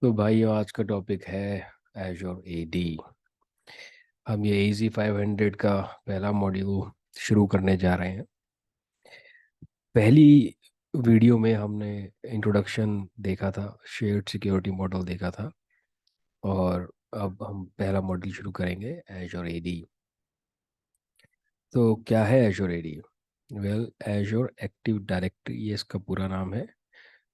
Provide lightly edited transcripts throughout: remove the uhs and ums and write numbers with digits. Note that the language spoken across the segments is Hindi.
तो भाई आज का टॉपिक है एजोर एडी। हम ये एजी 500 का पहला मॉड्यूल शुरू करने जा रहे हैं। पहली वीडियो में हमने इंट्रोडक्शन देखा था, शेयर्ड सिक्योरिटी मॉडल देखा था, और अब हम पहला मॉड्यूल शुरू करेंगे एजोर एडी। तो क्या है Azure AD? Well, Azure Active Directory ये इसका पूरा नाम है,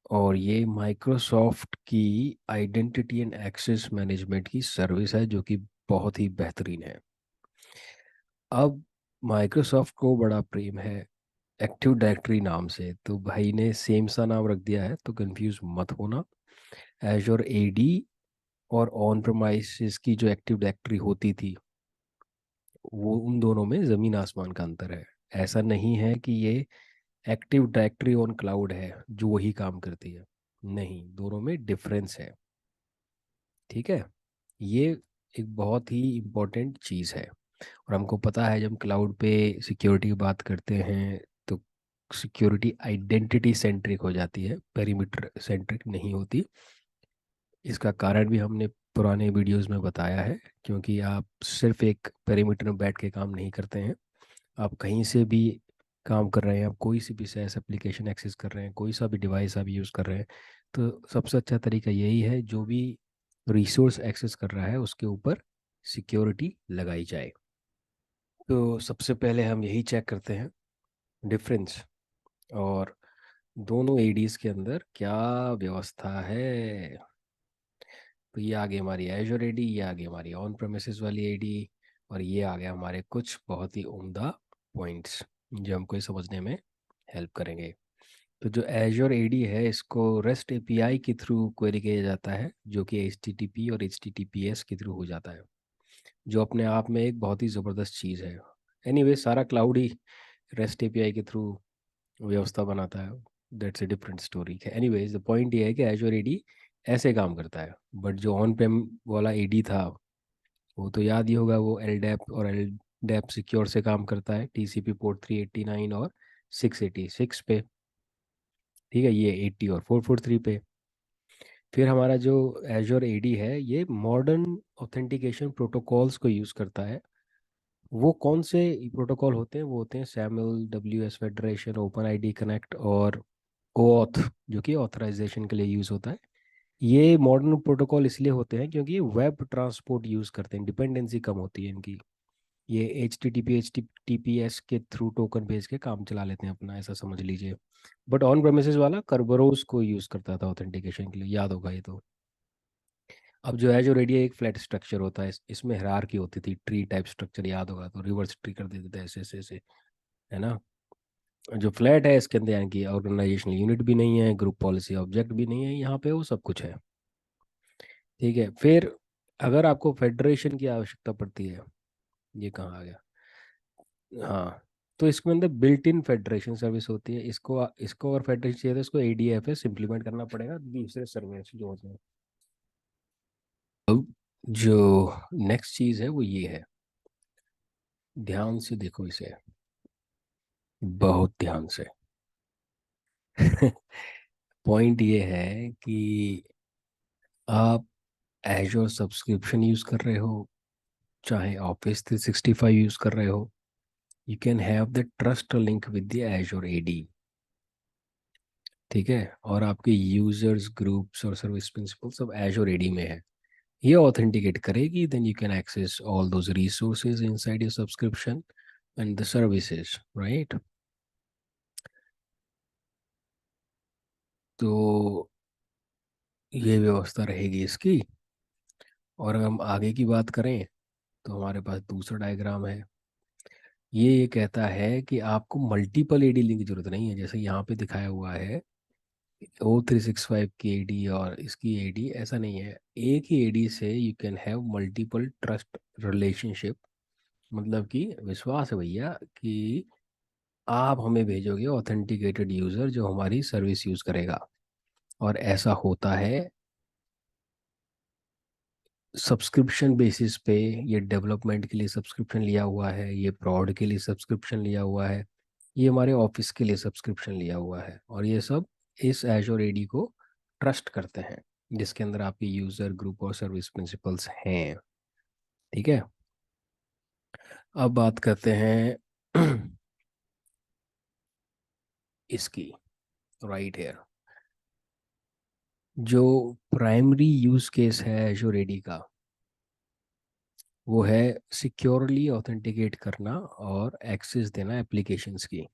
और ये माइक्रोसॉफ्ट की आइडेंटिटी एंड एक्सेस मैनेजमेंट की सर्विस है जो कि बहुत ही बेहतरीन है। अब माइक्रोसॉफ्ट को बड़ा प्रेम है एक्टिव डायरेक्टरी नाम से, तो भाई ने सेम सा नाम रख दिया है, तो कंफ्यूज मत होना। एजोर एडी और ऑन प्रेमाइसिस की जो एक्टिव डायरेक्टरी होती थी, वो उन दोनों में ज़मीन आसमान का अंतर है। ऐसा नहीं है कि ये एक्टिव डायरेक्टरी ऑन क्लाउड है जो वही काम करती है, नहीं, दोनों में डिफरेंस है। ठीक है, ये एक बहुत ही इम्पोर्टेंट चीज़ है। और हमको पता है जब क्लाउड पे सिक्योरिटी की बात करते हैं तो सिक्योरिटी आइडेंटिटी सेंट्रिक हो जाती है, पेरीमीटर सेंट्रिक नहीं होती। इसका कारण भी हमने पुराने वीडियोस में बताया है, क्योंकि आप सिर्फ एक पेरीमीटर में बैठ के काम नहीं करते हैं। आप कहीं से भी काम कर रहे हैं, आप कोई सी भी SaaS एप्लीकेशन एक्सेस कर रहे हैं, कोई सा भी डिवाइस आप यूज़ कर रहे हैं, तो सबसे अच्छा तरीका यही है जो भी रिसोर्स एक्सेस कर रहा है उसके ऊपर सिक्योरिटी लगाई जाए। तो सबसे पहले हम यही चेक करते हैं डिफरेंस, और दोनों एडीज के अंदर क्या व्यवस्था है। तो ये आ गई हमारी एजोर एडी, ये आ गई हमारी ऑन प्रेमिसेस वाली एडी, और ये आ गया हमारे कुछ बहुत ही उम्दा पॉइंट्स जो हमको ये समझने में हेल्प करेंगे। तो जो एजोर एडी है इसको रेस्ट एपीआई के थ्रू क्वेरी किया जाता है, जो कि HTTP और HTTPS के थ्रू हो जाता है, जो अपने आप में एक बहुत ही ज़बरदस्त चीज़ है। एनीवे, सारा क्लाउड ही रेस्ट एपीआई के थ्रू व्यवस्था बनाता है, दैट्स ए डिफरेंट स्टोरी है। एनीवेज, द पॉइंट ये है कि एजोर एडी ऐसे काम करता है, बट जो ऑन प्रेम वाला एडी था वो तो याद ही होगा, वो एलडैप और एलडैप सिक्योर से काम करता है, TCP पोर्ट 389 और 686 पे। ठीक है, ये 80 और 443 पे। फिर हमारा जो एजोर एडी है ये मॉडर्न ऑथेंटिकेशन प्रोटोकॉल्स को यूज़ करता है। वो कौन से प्रोटोकॉल होते हैं? वो होते हैं SAML, WS federation, open ID connect और OAuth, जो कि ऑथराइजेशन के लिए यूज़ होता है। ये मॉडर्न प्रोटोकॉल इसलिए होते हैं क्योंकि ये वेब ट्रांसपोर्ट यूज़ करते हैं, डिपेंडेंसी कम होती है इनकी। ये HTTP HTTPS के थ्रू टोकन भेज के काम चला लेते हैं अपना, ऐसा समझ लीजिए। बट ऑन प्रेमिसेस वाला कर्बरोस को यूज़ करता था ऑथेंटिकेशन के लिए, याद होगा ये तो। अब जो है, जो रेडियो एक फ्लैट स्ट्रक्चर होता है, इसमें हायरार्की होती थी, ट्री टाइप स्ट्रक्चर, याद होगा, तो रिवर्स ट्री कर देते थे ऐसे ऐसे ऐसे, है ना। जो फ्लैट है इसके अंदर यानी कि ऑर्गेनाइजेशनल यूनिट भी नहीं है, ग्रुप पॉलिसी ऑब्जेक्ट भी नहीं है, यहाँ पे वो सब कुछ है। ठीक है, फिर अगर आपको फेडरेशन की आवश्यकता पड़ती है, ये कहाँ आ गया, हाँ, तो इसके अंदर बिल्ट इन फेडरेशन सर्विस होती है। इसको और फेडरेशन चाहिए तो इसको ADFS इम्प्लीमेंट करना पड़ेगा दूसरे सर्विस जो होते हैं। अब जो नेक्स्ट चीज़ है वो ये है, ध्यान से देखो इसे, बहुत ध्यान से। पॉइंट ये है कि आप एजोर सब्सक्रिप्शन यूज़ कर रहे हो, चाहे ऑफिस 365 यूज़ कर रहे हो, you can have the trust link with the Azure AD. ठीक है, और आपके यूजर्स, ग्रुप्स और सर्विस प्रिंसिपल सब एजोर एडी में है। ये ऑथेंटिकेट करेगी, then you can access all those resources inside your subscription and the services, right. तो ये व्यवस्था रहेगी इसकी। और अगर हम आगे की बात करें तो हमारे पास दूसरा डायग्राम है। ये कहता है कि आपको मल्टीपल एडी लिंक की जरूरत नहीं है, जैसे यहाँ पे दिखाया हुआ है O365 की एडी और इसकी एडी, ऐसा नहीं है। एक ही एडी से you can have multiple trust relationship. मतलब कि विश्वास है भैया कि आप हमें भेजोगे ऑथेंटिकेटेड यूज़र जो हमारी सर्विस यूज़ करेगा। और ऐसा होता है सब्सक्रिप्शन बेसिस पे। ये डेवलपमेंट के लिए सब्सक्रिप्शन लिया हुआ है, ये प्रॉड के लिए सब्सक्रिप्शन लिया हुआ है, ये हमारे ऑफिस के लिए सब्सक्रिप्शन लिया हुआ है, और ये सब इस एजोर एडी को ट्रस्ट करते हैं। जिसके अंदर आपके यूज़र ग्रुप और सर्विस प्रिंसिपल्स हैं। ठीक है। अब बात करते हैं इसकी, राइट हेयर। जो प्राइमरी यूज़ केस है एजोर एडी का, वो है सिक्योरली ऑथेंटिकेट करना और एक्सेस देना एप्लीकेशंस की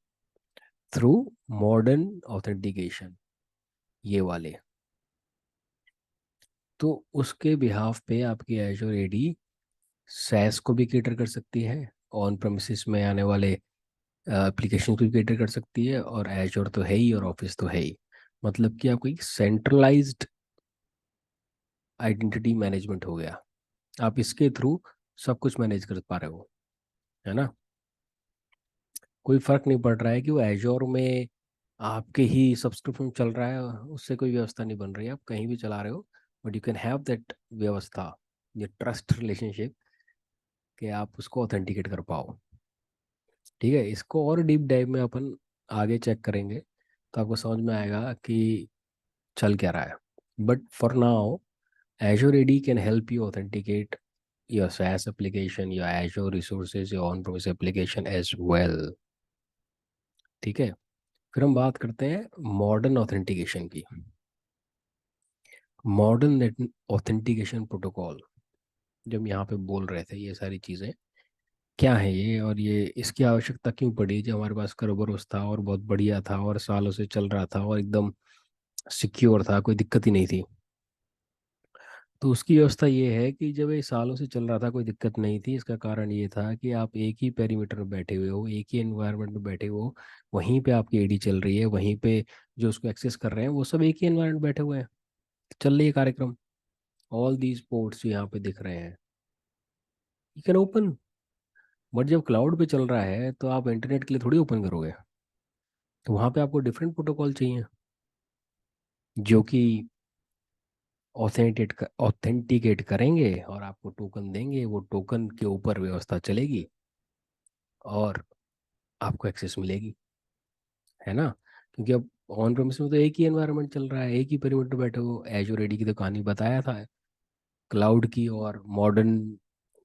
थ्रू मॉडर्न ऑथेंटिकेशन, ये वाले। तो उसके बिहाफ पे आपकी एजोर एडी सैस को भी केटर कर सकती है, ऑन प्रेमिसेस में आने वाले एप्लीकेशन को भी केटर कर सकती है, और एजोर तो है ही और ऑफिस तो है ही। मतलब कि आपको एक सेंट्रलाइज्ड आइडेंटिटी मैनेजमेंट हो गया। आप इसके थ्रू सब कुछ मैनेज कर पा रहे हो, है ना। कोई फर्क नहीं पड़ रहा है कि वो एजोर में आपके ही सब्सक्रिप्शन चल रहा है, उससे कोई व्यवस्था नहीं बन रही है, आप कहीं भी चला रहे हो, but you can have that व्यवस्था, ये ट्रस्ट रिलेशनशिप, कि आप उसको ऑथेंटिकेट कर पाओ। ठीक है, इसको और डीप डाइव में अपन आगे चेक करेंगे, तो आपको समझ में आएगा कि चल क्या रहा है। But for now, Azure AD can help you authenticate your SaaS application, your Azure resources, your on-premise application as well। ठीक है। फिर हम बात करते हैं मॉडर्न ऑथेंटिकेशन की। मॉडर्न ऑथेंटिकेशन प्रोटोकॉल, जब यहाँ पे बोल रहे थे ये सारी चीज़ें क्या है ये, और ये इसकी आवश्यकता क्यों पड़ी, जब हमारे पास कर्बरोस था और बहुत बढ़िया था और सालों से चल रहा था और एकदम सिक्योर था, कोई दिक्कत ही नहीं थी। तो उसकी व्यवस्था ये है कि जब ये सालों से चल रहा था कोई दिक्कत नहीं थी, इसका कारण ये था कि आप एक ही पेरीमीटर में बैठे हुए हो, एक ही एनवायरनमेंट में बैठे हुए हो, वहीं पे आपकी एडी चल रही है, वहीं पे जो उसको एक्सेस कर रहे हैं वो सब एक ही एनवायरनमेंट बैठे हुए हैं, चल रही है कार्यक्रम। ऑल दीज पोर्ट्स यहाँ पे दिख रहे हैं, यू कैन ओपन। बट जब क्लाउड पे चल रहा है तो आप इंटरनेट के लिए थोड़ी ओपन करोगे, तो वहाँ पे आपको डिफरेंट प्रोटोकॉल चाहिए, जो कि ऑथेंटिकेट करेंगे और आपको टोकन देंगे, वो टोकन के ऊपर व्यवस्था चलेगी और आपको एक्सेस मिलेगी, है ना। क्योंकि अब ऑन प्रेमिस में तो एक ही एनवायरनमेंट चल रहा है, एक ही पेरीमीटर बैठे हो। एजूर एडी की तो कहानी बताया था, क्लाउड की और मॉडर्न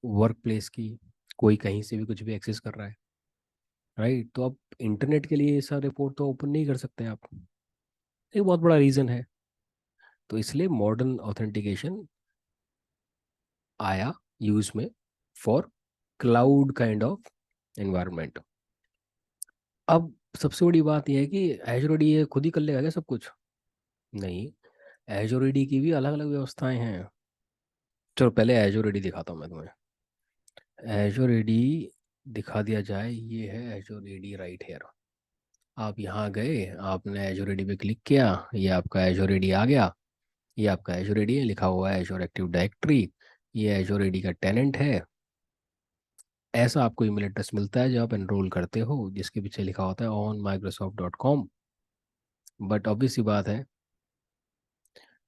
वर्क प्लेस की, कोई कहीं से भी कुछ भी एक्सेस कर रहा है, राइट। तो अब इंटरनेट के लिए ये सारे पोर्ट तो ओपन नहीं कर सकते आप, एक बहुत बड़ा रीज़न है। तो इसलिए मॉडर्न ऑथेंटिकेशन आया यूज में for cloud kind of environment. अब सबसे बड़ी बात यह है कि एजूर एडी ये खुद ही कर लेगा क्या सब कुछ? नहीं, एजोर एडी की भी अलग अलग व्यवस्थाएं हैं। चलो पहले एजोर एडी दिखाता हूँ मैं तुम्हें। एजोर एडी दिखा दिया जाए, ये है एजोर एडी राइट हेयर। आप यहाँ गए, आपने एजोर एडी पे क्लिक किया, ये आपका एजोर एडी आ गया। ये आपका एजोर एडी है, लिखा हुआ है एजोर एक्टिव डायरेक्टरी। ये एजोर एडी का टेनेंट है। ऐसा आपको ईमेल एड्रेस मिलता है जब आप एनरोल करते हो, जिसके पीछे लिखा होता है onmicrosoft.com। बट ऑब्वियस सी बात है,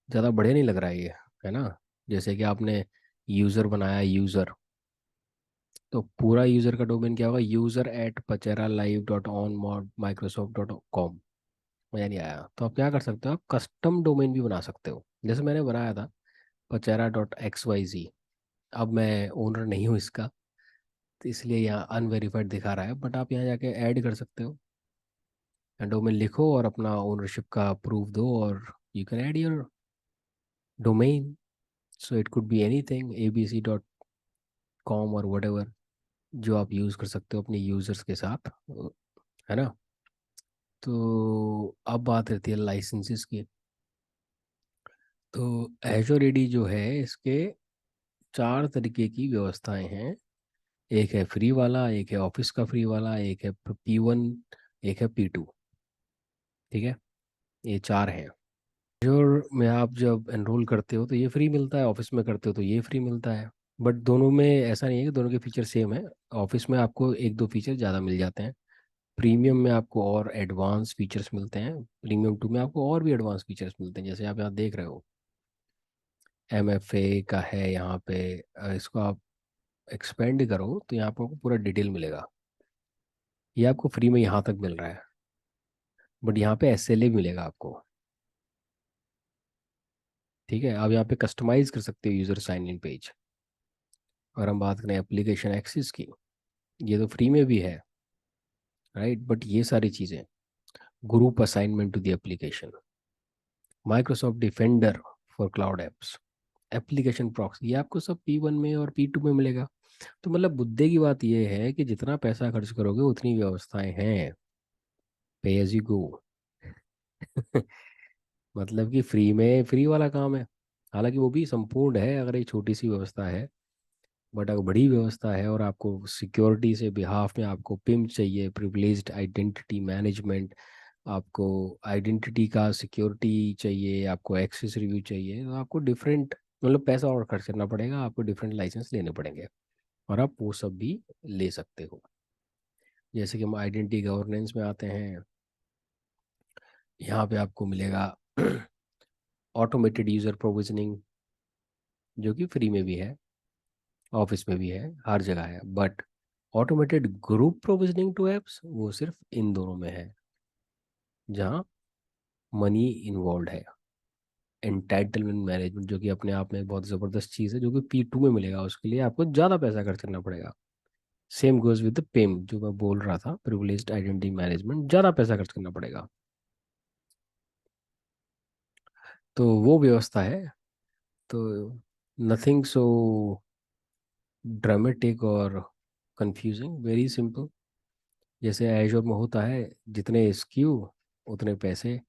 ज़्यादा बढ़िया नहीं लग रहा है ये, है ना। जैसे कि आपने यूज़र बनाया, यूज़र, तो पूरा यूज़र का डोमेन क्या होगा, user@pacheralive.onmicrosoft.com। मजा नहीं आया, तो आप क्या कर सकते हो, आप कस्टम डोमेन भी बना सकते हो, जैसे मैंने बनाया था pachera.xyz। अब मैं ओनर नहीं हूँ इसका, तो इसलिए यहाँ अनवेरीफाइड दिखा रहा है, बट आप यहाँ जाके ऐड कर सकते हो, डोमेन लिखो और अपना ओनरशिप का प्रूफ दो, और you can add your domain. So it could be anything, abc.com और वट, जो आप यूज़ कर सकते हो अपने यूज़र्स के साथ, है ना। तो अब बात रहती है लाइसेंसेस की। तो एजोर एडी जो है, इसके चार तरीके की व्यवस्थाएं हैं। एक है फ्री वाला, एक है ऑफिस का फ्री वाला, एक है P1, एक है P2। ठीक है, ये चार हैं। एजोर में आप जब एनरोल करते हो तो ये फ्री मिलता है, ऑफिस में करते हो तो ये फ्री मिलता है। बट दोनों में ऐसा नहीं है कि दोनों के फीचर सेम है। ऑफिस में आपको एक दो फीचर ज़्यादा मिल जाते हैं, प्रीमियम में आपको और एडवांस फीचर्स मिलते हैं, प्रीमियम 2 में आपको और भी एडवांस फीचर्स मिलते हैं, जैसे आप यहाँ देख रहे हो MFA का है यहाँ पे। इसको आप एक्सपेंड करो तो यहाँ पर आपको पूरा डिटेल मिलेगा। ये आपको फ्री में यहाँ तक मिल रहा है, बट यहाँ पे SLA भी मिलेगा आपको। ठीक है, आप यहाँ पे कस्टमाइज कर सकते हो यूज़र साइन इन पेज। और हम बात करें एप्लीकेशन एक्सेस की, ये तो फ्री में भी है, राइट, बट ये सारी चीज़ें, group assignment to the application, Microsoft Defender for cloud apps, application proxy, ये आपको सब P1 में और P2 में मिलेगा। तो मतलब मुद्दे की बात ये है कि जितना पैसा खर्च करोगे उतनी व्यवस्थाएं हैं, पे एज यू गो। मतलब कि फ्री में फ्री वाला काम है, हालांकि वो भी संपूर्ण है अगर एक छोटी सी व्यवस्था है, बट अगर बड़ी व्यवस्था है और आपको सिक्योरिटी से बिहाफ में आपको पिम चाहिए, प्रिविलेज्ड आइडेंटिटी मैनेजमेंट, आपको आइडेंटिटी का सिक्योरिटी चाहिए, आपको एक्सेस रिव्यू चाहिए, तो आपको डिफरेंट मतलब पैसा और खर्च करना पड़ेगा, आपको डिफरेंट लाइसेंस लेने पड़ेंगे, और आप वो सब भी ले सकते हो। जैसे कि हम आइडेंटिटी गवर्नेंस में आते हैं, यहाँ पे आपको मिलेगा ऑटोमेटेड यूज़र प्रोविजनिंग, जो कि फ्री में भी है, ऑफिस में भी है, हर जगह है, but automated group provisioning to apps वो सिर्फ इन दोनों में है जहाँ मनी इन्वॉल्व है। एंटाइटलमेंट मैनेजमेंट, जो कि अपने आप में एक बहुत ज़बरदस्त चीज़ है, जो कि P2 में मिलेगा, उसके लिए आपको ज़्यादा पैसा खर्च करना पड़ेगा। सेम गोज विद द पेम, जो मैं बोल रहा था, प्रिविलेज्ड आइडेंटिटी मैनेजमेंट, ज़्यादा पैसा खर्च करना पड़ेगा। तो वो व्यवस्था है। तो नथिंग सो ड्रामेटिक और कंफ्यूजिंग, वेरी सिंपल। जैसे एजोर में होता है, जितने स्क्यू उतने पैसे,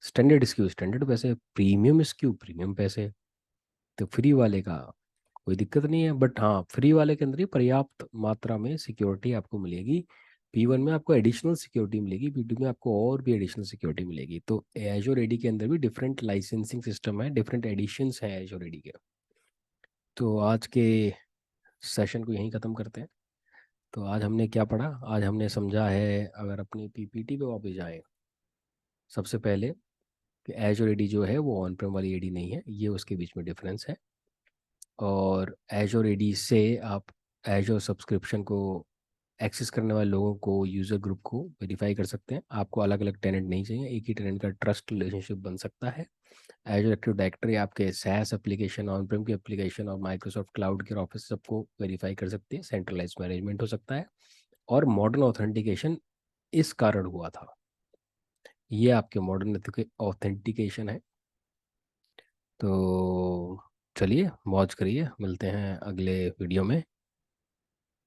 स्टैंडर्ड स्क्यू स्टैंडर्ड पैसे, प्रीमियम स्क्यू प्रीमियम पैसे। तो फ्री वाले का कोई दिक्कत नहीं है, बट हाँ, फ्री वाले के अंदर ही पर्याप्त मात्रा में सिक्योरिटी आपको मिलेगी। P1 में आपको एडिशनल सिक्योरिटी मिलेगी, P2 में आपको और भी एडिशनल सिक्योरिटी मिलेगी। तो एजोर एडी के अंदर भी डिफरेंट लाइसेंसिंग सिस्टम है, डिफरेंट एडिशंस हैं एजोर एडी के। तो आज के सेशन को यहीं ख़त्म करते हैं। तो आज हमने क्या पढ़ा, आज हमने समझा है, अगर अपनी PPT पे वापस जाएं, सबसे पहले कि एजोर एडी जो है वो ऑन प्रेम वाली एडी नहीं है, ये उसके बीच में डिफरेंस है। और एजोर एडी से आप एजोर सब्सक्रिप्शन को एक्सेस करने वाले लोगों को, यूज़र ग्रुप को वेरीफाई कर सकते हैं। आपको अलग अलग टेनेंट नहीं चाहिए, एक ही टेनेंट का ट्रस्ट रिलेशनशिप बन सकता है। एजोर एक्टिव डायरेक्टरी आपके SaaS एप्लीकेशन, ऑन प्रेम के एप्लीकेशन और माइक्रोसॉफ्ट क्लाउड के ऑफिस सबको वेरीफाई कर सकती है, सेंट्रलाइज मैनेजमेंट हो सकता है। और मॉडर्न ऑथेंटिकेशन इस कारण हुआ था, ये आपके मॉडर्न ऑथेंटिकेशन है। तो चलिए मौज करिए, मिलते हैं अगले वीडियो में।